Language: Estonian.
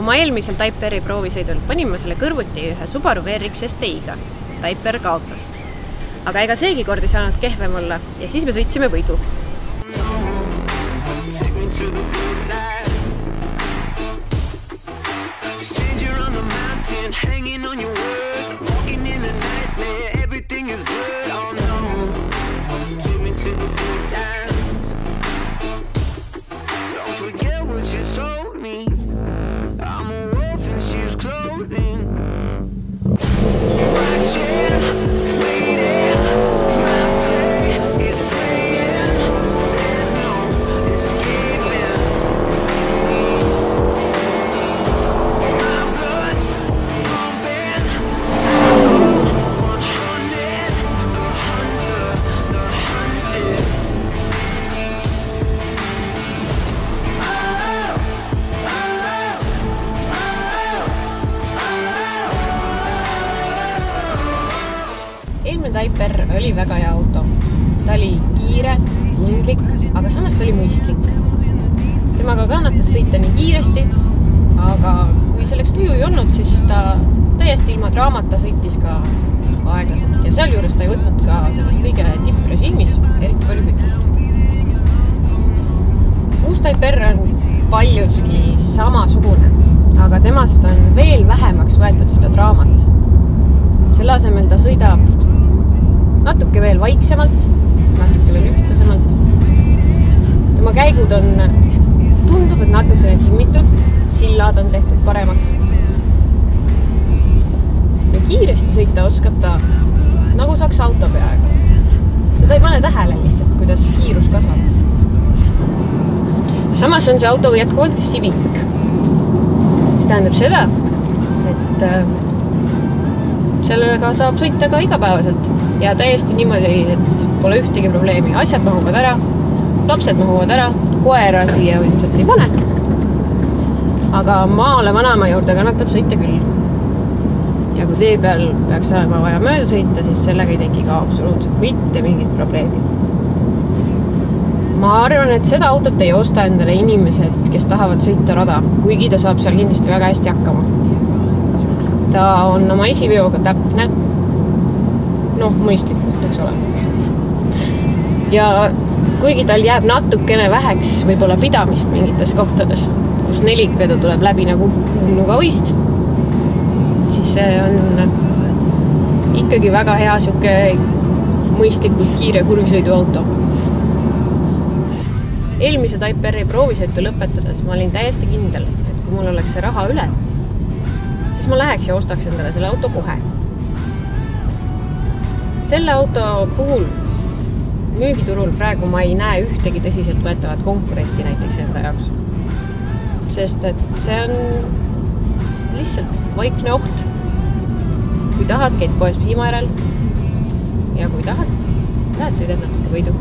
Oma eelmisel Taiperi proovisõidul panin ma selle kõrvuti ühe Subaru VRX STI-ga. Taiper kaotas. Aga ega seegi kord ei saanud kehvem olla ja siis me sõitsime võidu. Eelmine Taiper oli väga hea auto. Ta oli kiire, tundlik, aga samas ta oli mõistlik. Temaga kannatas sõita nii kiiresti, aga kui selleks tuju ei olnud, siis ta täiesti ilma draamata sõitis ka aeglaselt. Ja sealjuures ta ei võtnud ka sellest kõige tipprežiimis eriti palju kütust. Uus Taiper on paljuski samasugune, aga temast on veel vähemaks võetud seda draamat. Selle asemel ta sõidab natuke veel vaiksemalt, natuke veel ühtlasemalt. Tema käigud tundub, et natukene timmitud, sillad on tehtud paremaks. Ja kiiresti sõita oskab ta, nagu saaks auto peaaegu. Seda ei pane tähele lihtsalt, kuidas kiirus kasvab. Samas on see auto jätkuvalt Civic, mis tähendab seda, et sellega saab sõita ka igapäevaselt ja täiesti niimoodi, et pole ühtegi probleemi. Asjad mahuvad ära, lapsed mahuvad ära, koera siia ilmselt ei pane. Aga maale vanaema juurde kannatab sõita küll. Ja kui tee peal peaks olema vaja mööda sõita, siis sellega ei teki ka absoluutselt mitte mingit probleemi. Ma arvan, et seda autot ei osta endale inimesed, kes tahavad sõita rada, kuigi ta saab seal kindlasti väga hästi hakkama. Ta on oma esiveoga täpne, mõistlikult, eks ole. Ja kuigi tal jääb natukene väheks võib-olla pidamist mingites kohtades, kus nelikvedu tuleb läbi nagu hulluga võist, siis see on ikkagi väga hea siuke mõistlikult kiire kurvisõidu auto. Eelmise Taiperi proovisõitu lõpetades ma olin täiesti kindel, et kui mul oleks see raha üle, siis ma läheks ja ostaks endale selle auto kohe. Selle auto puhul müügiturul praegu ma ei näe ühtegi tõsiselt võetavat konkurenti näiteks enda jaoks. Sest et see on lihtsalt vaikne oht. Kui tahad, käid poes piima järel ja kui tahad, lähed sõidad natuke võidu.